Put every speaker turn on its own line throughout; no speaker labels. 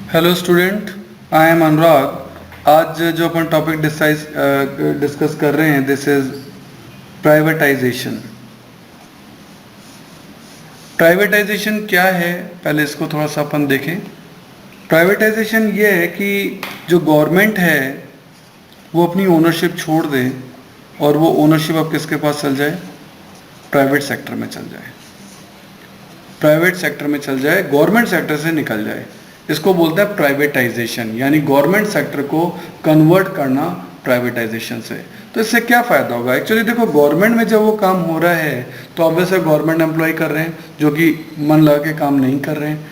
Hello student, I am अनुराग। आज जो अपन topic discuss कर रहे हैं, दिस इज प्राइवेटाइजेशन। प्राइवेटाइजेशन क्या है, पहले इसको थोड़ा सा अपन देखें। प्राइवेटाइजेशन ये है कि जो गवर्नमेंट है वो अपनी ओनरशिप छोड़ दे और वो ओनरशिप अब किसके पास चल जाए? प्राइवेट सेक्टर में चल जाए। प्राइवेट सेक्टर में चल जाए, गवर्नमेंट सेक्टर से निकल जाए। इसको बोलते हैं प्राइवेटाइजेशन, यानी गवर्नमेंट सेक्टर को कन्वर्ट करना प्राइवेटाइजेशन से। तो इससे क्या फ़ायदा होगा? एक्चुअली देखो, गवर्नमेंट में जब वो काम हो रहा है तो ऑब्वियसली गवर्नमेंट एम्प्लॉय कर रहे हैं जो कि मन लगा के काम नहीं कर रहे हैं।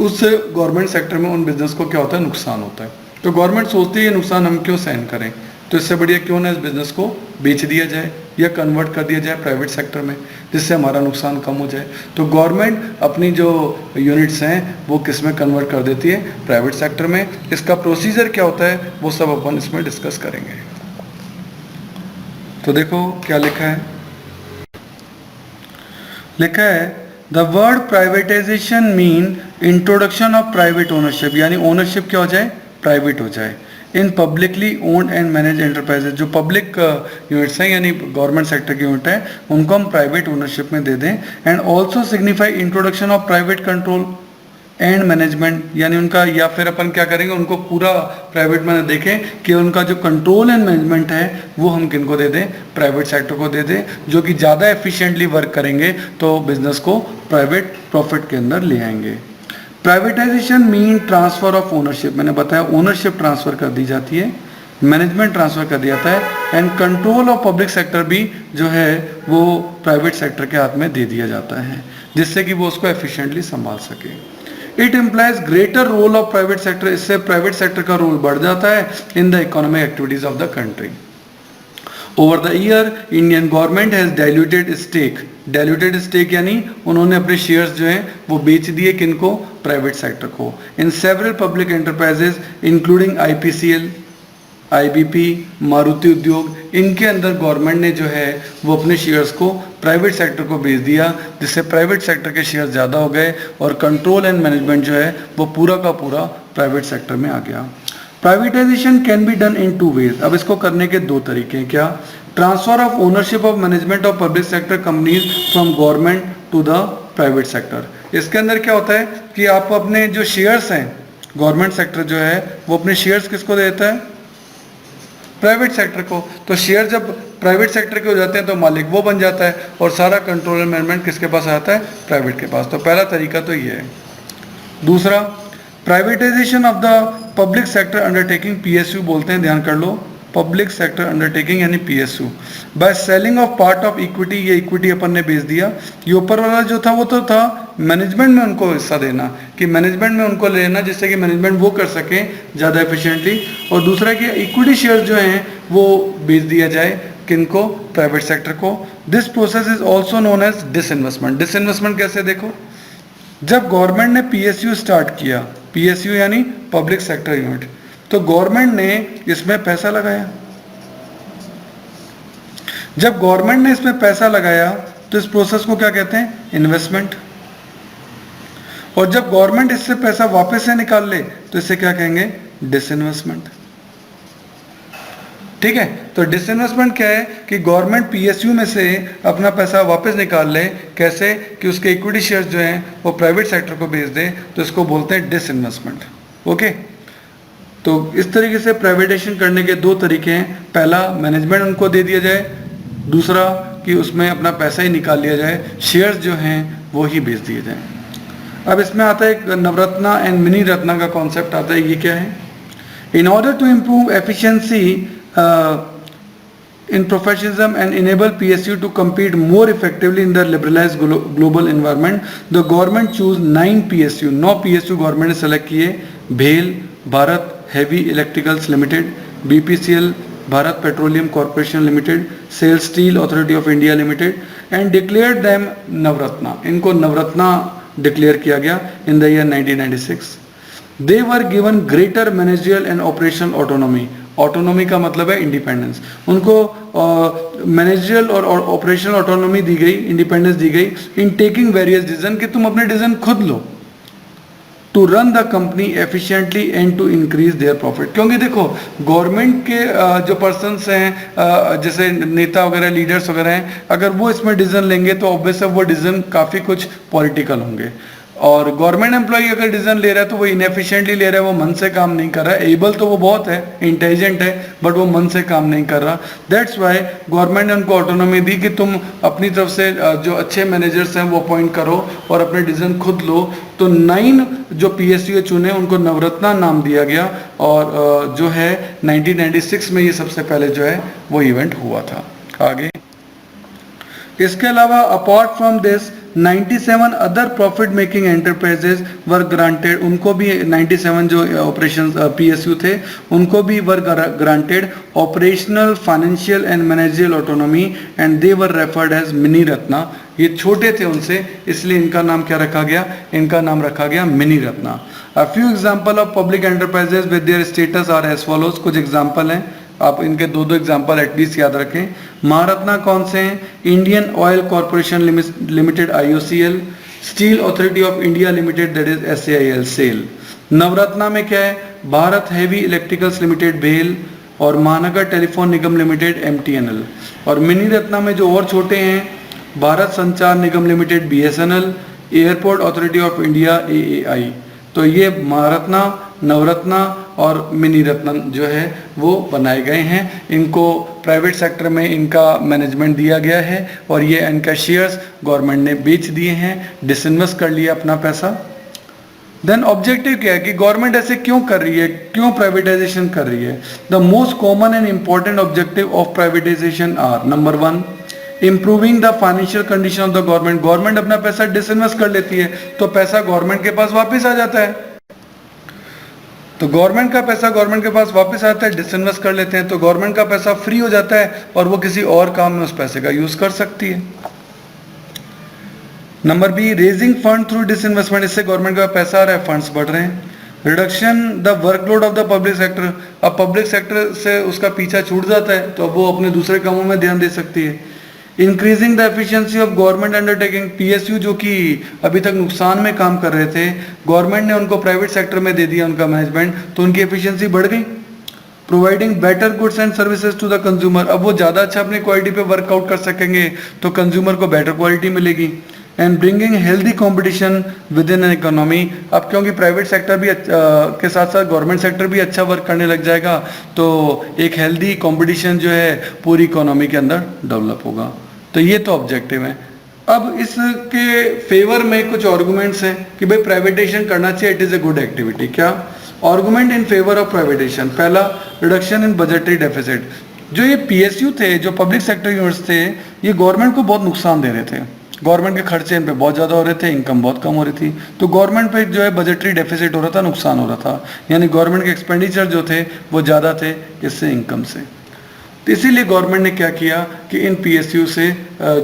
उससे गवर्नमेंट सेक्टर में उन बिजनेस को क्या होता है? नुकसान होता है। तो गवर्नमेंट सोचती है ये नुकसान हम क्यों सहन करें, तो इससे बढ़िया क्यों ना इस बिज़नेस को बेच दिया जाए या कन्वर्ट कर दिया जाए प्राइवेट सेक्टर में, जिससे हमारा नुकसान कम हो जाए। तो गवर्नमेंट अपनी जो यूनिट्स हैं वो किस में कन्वर्ट कर देती है? प्राइवेट सेक्टर में। इसका प्रोसीजर क्या होता है वो सब अपन इसमें डिस्कस करेंगे। तो देखो क्या लिखा है। लिखा है the word privatization mean introduction of private ownership, यानी ओनरशिप क्या हो जाए? प्राइवेट हो जाए। In publicly owned and manage enterprises, जो पब्लिक यूनिट्स हैं यानी गवर्नमेंट सेक्टर की यूनिट है, उनको हम प्राइवेट ओनरशिप में दे दें। And also signify introduction of private control and management, यानी उनका, या फिर अपन क्या करेंगे, उनको पूरा प्राइवेट में देखें कि उनका जो कंट्रोल एंड मैनेजमेंट है वो हम किनको दे दें? प्राइवेट सेक्टर को दे दें, जो कि ज़्यादा एफिशिएंटली वर्क करेंगे तो बिजनेस को प्राइवेट प्रॉफिट के अंदर ले आएंगे। Privatisation mean transfer of ownership, मैंने बताया ओनरशिप ट्रांसफर कर दी जाती है, मैनेजमेंट ट्रांसफर कर दिया जाता है, and control of public sector भी जो है वो प्राइवेट सेक्टर के हाथ में दे दिया जाता है, जिससे कि वो उसको एफिशिएंटली संभाल सके। It implies greater role of private sector, इससे प्राइवेट सेक्टर का रोल बढ़ जाता है in the economic activities of the country. Over the year Indian government has diluted stake, diluted stake यानी उन्होंने अपने शेयर्स जो हैं वो बेच दिए किनको? प्राइवेट सेक्टर को। In several public enterprises including IPCL, IBP, Maruti उद्योग, इनके अंदर गवर्नमेंट ने जो है वो अपने शेयर्स को प्राइवेट सेक्टर को बेच दिया, जिससे प्राइवेट सेक्टर के शेयर ज़्यादा हो गए और कंट्रोल एंड मैनेजमेंट जो है वो पूरा का पूरा प्राइवेट सेक्टर में आ गया। Privatisation can be done in two ways, अब इसको करने के दो तरीके हैं। क्या? Transfer of ownership of management of public sector companies from government to the private sector. इसके अंदर क्या होता है कि आप अपने जो शेयर्स हैं, गवर्नमेंट सेक्टर जो है वो अपने शेयर्स किसको देता है? प्राइवेट सेक्टर को। तो शेयर जब प्राइवेट सेक्टर के हो जाते हैं तो मालिक वो बन जाता है और सारा कंट्रोल एंड मैनेजमेंट किसके पास आता है? प्राइवेट के पास। तो पहला तरीका तो ये है। दूसरा, privatisation of the public sector undertaking, PSU बोलते हैं, ध्यान कर लो, पब्लिक सेक्टर अंडरटेकिंग यानी PSU, by selling of part of equity, ये इक्विटी अपन ने बेच दिया। ये ऊपर वाला जो था वो तो था मैनेजमेंट में उनको हिस्सा देना, कि मैनेजमेंट में उनको लेना जिससे कि मैनेजमेंट वो कर सके ज़्यादा एफिशिएंटली, और दूसरा कि इक्विटी शेयर जो हैं वो बेच दिया जाए किनको? प्राइवेट सेक्टर को। This process is also known as disinvestment. Disinvestment कैसे? देखो, जब गवर्नमेंट ने पीएसयू स्टार्ट किया, पीएसयू यानी पब्लिक सेक्टर यूनिट, तो गवर्नमेंट ने इसमें पैसा लगाया। जब गवर्नमेंट ने इसमें पैसा लगाया तो इस प्रोसेस को क्या कहते हैं? इन्वेस्टमेंट। और जब गवर्नमेंट इससे पैसा वापस से निकाल ले तो इसे क्या कहेंगे? डिसइन्वेस्टमेंट। ठीक है, तो डिसइन्वेस्टमेंट क्या है कि गवर्नमेंट पीएसयू में से अपना पैसा वापस निकाल ले। कैसे? कि उसके इक्विटी शेयर्स जो हैं वो प्राइवेट सेक्टर को बेच दे, तो इसको बोलते हैं डिसइन्वेस्टमेंट। ओके, तो इस तरीके से प्राइवेटाइजेशन करने के दो तरीके हैं। पहला, मैनेजमेंट उनको दे दिया जाए, दूसरा कि उसमें अपना पैसा ही निकाल लिया जाए, शेयर्स जो हैं वो ही बेच दिए जाएं। अब इसमें आता है एक नवरत्ना एंड मिनी रत्ना का कॉन्सेप्ट आता है। ये क्या है? In order to improve efficiency in professionalism and enable PSU to compete more effectively in the liberalized global environment, the government choose 9 PSU, 9 PSU government ने सेलेक्ट किए। भेल, Bharat Heavy Electricals Limited, BPCL, Bharat Petroleum Corporation Limited, SAIL Steel Authority of India Limited, and declared them Navratna. इनको Navratna declare किया गया in the year 1996। They were given greater managerial and operational autonomy. Autonomy का मतलब है independence. उनको managerial और operational autonomy दी गई, independence दी गई इन टेकिंग वेरियस डिसीजन, कि तुम अपने डिसीजन खुद लो। To run the company efficiently and to increase their profit. क्योंकि देखो गवर्नमेंट के जो पर्सन्स हैं जैसे नेता वगैरह लीडर्स वगैरह हैं, अगर वो इसमें डिसीजन लेंगे तो ऑब्वियस है वो डिसीजन काफ़ी कुछ पॉलिटिकल होंगे। और गवर्नमेंट एम्प्लॉय अगर डिसीजन ले रहा है तो वो इनएफिशिएंटली ले रहा है, वो मन से काम नहीं कर रहा है। एबल तो वो बहुत है, इंटेलिजेंट है, बट वो मन से काम नहीं कर रहा। दैट्स वाई गवर्नमेंट ने उनको ऑटोनॉमी दी कि तुम अपनी तरफ से जो अच्छे मैनेजर्स हैं वो अपॉइंट करो और अपने डिसीजन खुद लो। तो 9 जो PSU चुने उनको नवरत्ना नाम दिया गया और जो है 1996 में ये सबसे पहले जो है वो इवेंट हुआ था। आगे इसके अलावा apart from this 97 other profit making enterprises were granted, उनको भी 97 जो ऑपरेशन PSU थे उनको भी were granted operational financial and managerial autonomy and they were referred as mini Ratna. ये छोटे थे उनसे इसलिए इनका नाम क्या रखा गया, इनका नाम रखा गया mini Ratna. A few example of public enterprises with their status are as follows, कुछ एग्जाम्पल हैं, आप इनके दो एग्जाम्पल एटलीस्ट याद रखें। महारत्ना कौन से हैं, Indian Oil Corporation Limited IOCL, Steel Authority of India Limited that is SAIL SAIL. Navratna में क्या है, भारत हेवी इलेक्ट्रिकल्स लिमिटेड भेल और Mahanagar telephone Nigam limited MTNL। और मिनी रत्ना में जो और छोटे हैं, Bharat Sanchar Nigam limited BSNL, airport authority of India AAI। तो ये महारत्ना, नवरत्ना और मिनी रत्न जो है वो बनाए गए हैं। इनको प्राइवेट सेक्टर में इनका मैनेजमेंट दिया गया है और ये इनका शेयर्स गवर्नमेंट ने बेच दिए हैं, डिसइन्वेस्ट कर लिया अपना पैसा। देन ऑब्जेक्टिव क्या है कि गवर्नमेंट ऐसे क्यों कर रही है, क्यों प्राइवेटाइजेशन कर रही है। The most common and important objective of privatisation are, number 1 improving the financial condition of the government. Government अपना पैसा डिसइन्वेस्ट कर लेती है तो पैसा गवर्नमेंट के पास वापस आ जाता है। तो गवर्नमेंट का पैसा गवर्नमेंट के पास वापस आता है, डिसइन्वेस्ट कर लेते हैं तो गवर्नमेंट का पैसा फ्री हो जाता है और वो किसी और काम में उस पैसे का यूज कर सकती है। Number B raising fund through disinvestment, इससे गवर्नमेंट का पैसा आ रहा है, फंड्स बढ़ रहे हैं। Reduction the workload of the public sector, अब पब्लिक सेक्टर से उसका पीछा छूट जाता है तो अब वो अपने दूसरे कामों में ध्यान दे सकती है। Increasing the efficiency of government undertaking, PSU जो कि अभी तक नुकसान में काम कर रहे थे, गवर्नमेंट ने उनको प्राइवेट सेक्टर में दे दिया उनका मैनेजमेंट तो उनकी एफिशिएंसी बढ़ गई। Providing better goods and services to the consumer, अब वो ज़्यादा अच्छा अपनी क्वालिटी पे वर्कआउट कर सकेंगे तो कंज्यूमर को बेटर क्वालिटी मिलेगी। And bringing healthy competition with in an economy, अब क्योंकि प्राइवेट सेक्टर भी के साथ साथ गवर्नमेंट सेक्टर भी अच्छा वर्क करने लग जाएगा तो एक हेल्दी कॉम्पिटिशन जो है पूरी इकोनॉमी के अंदर डेवलप होगा। तो ये तो ऑब्जेक्टिव है। अब इसके फेवर में कुछ आर्गुमेंट्स हैं कि भाई प्राइवेटाइजेशन करना चाहिए, it is a good activity. क्या argument in favour of privatization, पहला रिडक्शन इन बजटरी डेफिसिट। जो ये PSU थे, जो पब्लिक सेक्टर यूनिट्स थे, ये गवर्नमेंट को बहुत नुकसान दे रहे थे, गवर्नमेंट के खर्चे इन पे बहुत ज़्यादा हो रहे थे, इनकम बहुत कम हो रही थी, तो गवर्नमेंट पे जो है बजटरी डेफिसिट हो रहा था, नुकसान हो रहा था, यानी गवर्नमेंट के एक्सपेंडिचर जो थे वो ज़्यादा थे इससे इनकम से। तो इसीलिए गवर्नमेंट ने क्या किया कि इन PSU से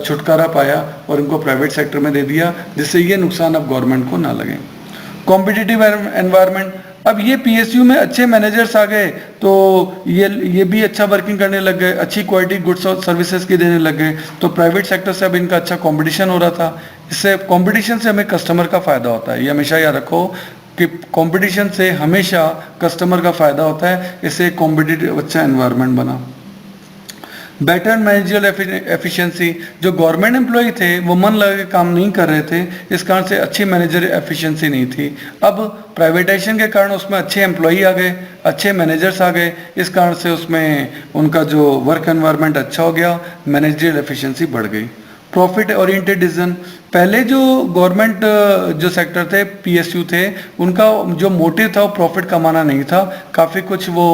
छुटकारा पाया और इनको प्राइवेट सेक्टर में दे दिया जिससे ये नुकसान अब गवर्नमेंट को ना लगे। कॉम्पिटिटिव एनवायरनमेंट, अब ये PSU में अच्छे मैनेजर्स आ गए तो ये भी अच्छा वर्किंग करने लग गए, अच्छी क्वालिटी गुड्स और सर्विसेज की देने लग गए, तो प्राइवेट सेक्टर से अब इनका अच्छा कंपटीशन हो रहा था। इससे कंपटीशन से हमें कस्टमर का फ़ायदा होता है, ये हमेशा याद रखो कि कंपटीशन से हमेशा कस्टमर का फ़ायदा होता है। इससे कॉम्पिटिटिव अच्छा एनवायरनमेंट बना। बेटर मैनेजरियल एफिशिएंसी, जो गवर्नमेंट एम्प्लॉय थे वो मन लगा के काम नहीं कर रहे थे, इस कारण से अच्छी मैनेजरियल एफिशिएंसी नहीं थी। अब प्राइवेटाइजेशन के कारण उसमें अच्छे एम्प्लॉई आ गए, अच्छे मैनेजर्स आ गए, इस कारण से उसमें उनका जो वर्क एनवायरनमेंट अच्छा हो गया, मैनेजरियल एफिशिएंसी बढ़ गई। प्रॉफिट ओरिएंटेड डिसीजन, पहले जो गवर्नमेंट जो सेक्टर थे PSU थे, उनका जो मोटिव था वो प्रॉफिट कमाना नहीं था, काफ़ी कुछ वो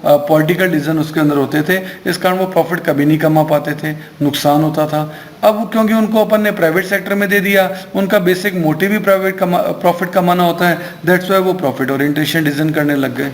पॉलिटिकल डिसीजन उसके अंदर होते थे, इस कारण वो प्रॉफिट कभी नहीं कमा पाते थे, नुकसान होता था। अब क्योंकि उनको अपन ने प्राइवेट सेक्टर में दे दिया, उनका बेसिक मोटिव ही प्रॉफिट कमाना होता है, दैट्स वाई वो प्रॉफिट ओरिएंटेशन डिसीजन करने लग गए।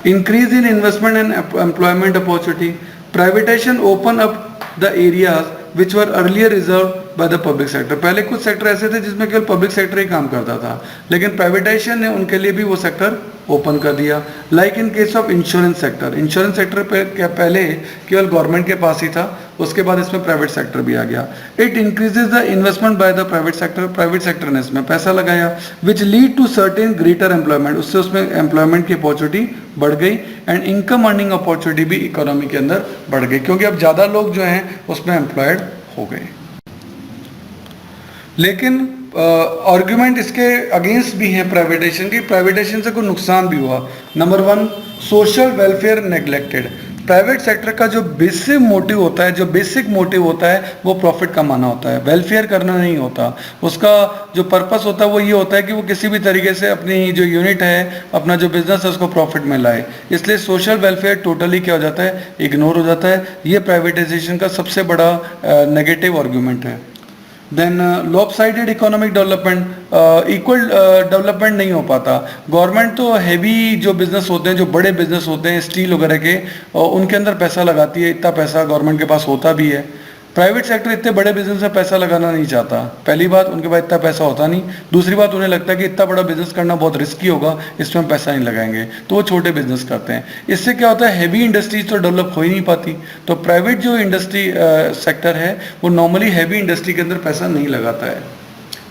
Increase in investment and employment opportunity, privatisation open up the areas which were earlier reserve by the public sector. पहले कुछ सेक्टर ऐसे थे जिसमें केवल पब्लिक सेक्टर ही काम करता था, लेकिन प्राइवेटाइजेशन ने उनके लिए भी वो सेक्टर ओपन कर दिया। Like in case of insurance sector, insurance sector पे क्या पहले केवल गवर्नमेंट के पास ही था, उसके बाद इसमें प्राइवेट सेक्टर भी आ गया। It increases the investment by the private sector, private sector ने इसमें पैसा लगाया, which lead to certain greater employment, उससे उसमें एम्प्लॉयमेंट की अपॉर्चुनिटी बढ़ गई एंड इनकम अर्निंग अपॉर्चुनिटी भी इकोनॉमी के अंदर बढ़ गई, क्योंकि अब ज़्यादा लोग जो हैं उसमें एम्प्लॉयड हो गए। लेकिन आर्ग्यूमेंट इसके अगेंस्ट भी हैं प्राइवेटाइजेशन की, प्राइवेटाइजेशन से कोई नुकसान भी हुआ। Number 1, social welfare neglected. Private sector का जो बेसिक मोटिव होता है, जो बेसिक मोटिव होता है वो प्रॉफिट कमाना होता है, वेलफेयर करना नहीं होता। उसका जो पर्पस होता है वो ये होता है कि वो किसी भी तरीके से अपनी जो यूनिट है, अपना जो बिजनेस है उसको प्रॉफिट में लाए, इसलिए सोशल वेलफेयर टोटली क्या हो जाता है, इग्नोर हो जाता है। ये प्राइवेटाइजेशन का सबसे बड़ा नेगेटिव आर्ग्यूमेंट है। Then lopsided economic development, equal development नहीं हो पाता। गवर्नमेंट तो हैवी जो बिजनेस होते हैं, जो बड़े बिजनेस होते हैं स्टील वगैरह के, उनके अंदर पैसा लगाती है, इतना पैसा गवर्नमेंट के पास होता भी है। प्राइवेट सेक्टर इतने बड़े बिजनेस में पैसा लगाना नहीं चाहता। पहली बात, उनके पास इतना पैसा होता नहीं। दूसरी बात, उन्हें लगता है कि इतना बड़ा बिजनेस करना बहुत रिस्की होगा, इसमें हम पैसा नहीं लगाएंगे, तो वो छोटे बिजनेस करते हैं। इससे क्या होता है, हैवी इंडस्ट्रीज तो डेवलप हो ही नहीं पाती। तो प्राइवेट जो इंडस्ट्री सेक्टर है वो नॉर्मली हैवी इंडस्ट्री के अंदर पैसा नहीं लगाता है।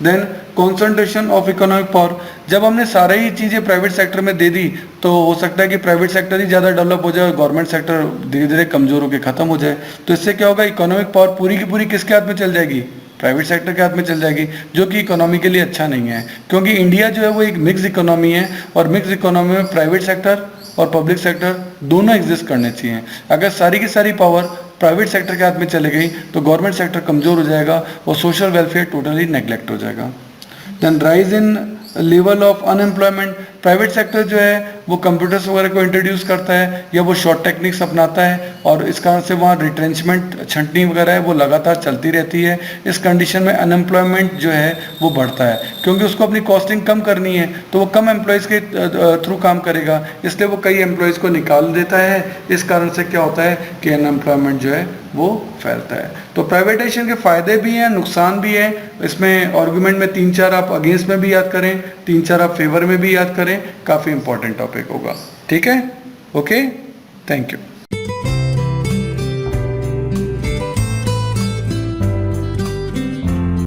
Then concentration of economic power, जब हमने सारी ही चीज़ें प्राइवेट सेक्टर में दे दी तो हो सकता है कि प्राइवेट सेक्टर ही ज़्यादा डेवलप हो जाए और गवर्नमेंट सेक्टर धीरे धीरे कमज़ोर होकर ख़त्म हो जाए। तो इससे क्या होगा, इकोनॉमिक पावर पूरी की पूरी किसके हाथ में चल जाएगी, प्राइवेट सेक्टर के हाथ में चल जाएगी, जो कि इकोनॉमी के लिए अच्छा नहीं है। क्योंकि इंडिया जो है वो एक मिक्स इकोनॉमी है और मिक्स इकोनॉमी में प्राइवेट सेक्टर और पब्लिक सेक्टर दोनों एग्जिस्ट करने चाहिए। अगर सारी की सारी पावर प्राइवेट सेक्टर के हाथ में चले गई तो गवर्नमेंट सेक्टर कमज़ोर हो जाएगा और सोशल वेलफेयर टोटली नेग्लेक्ट हो जाएगा। Then rise in level of unemployment, private sector जो है वो कंप्यूटर्स वगैरह को इंट्रोड्यूस करता है या वो शॉर्ट टेक्निक्स अपनाता है और इस कारण से वहाँ रिट्रेंचमेंट छंटनी वगैरह है वो लगातार चलती रहती है। इस कंडीशन में अनएम्प्लॉयमेंट जो है वो बढ़ता है, क्योंकि उसको अपनी कॉस्टिंग कम करनी है तो वो कम एम्प्लॉयज़ के थ्रू काम करेगा, इसलिए वो कई एम्प्लॉयज़ को निकाल देता है। इस कारण से क्या होता है कि अनएम्प्लॉयमेंट जो है वो फैलता है। तो प्राइवेटाइजेशन के फ़ायदे भी हैं, नुकसान भी हैं। इसमें आर्गूमेंट में 3-4 आप अगेंस्ट में भी याद करें, 3-4 आप फेवर में भी याद करें, काफ़ी इंपॉर्टेंट टॉपिक होगा। ठीक है, ओके, थैंक यू।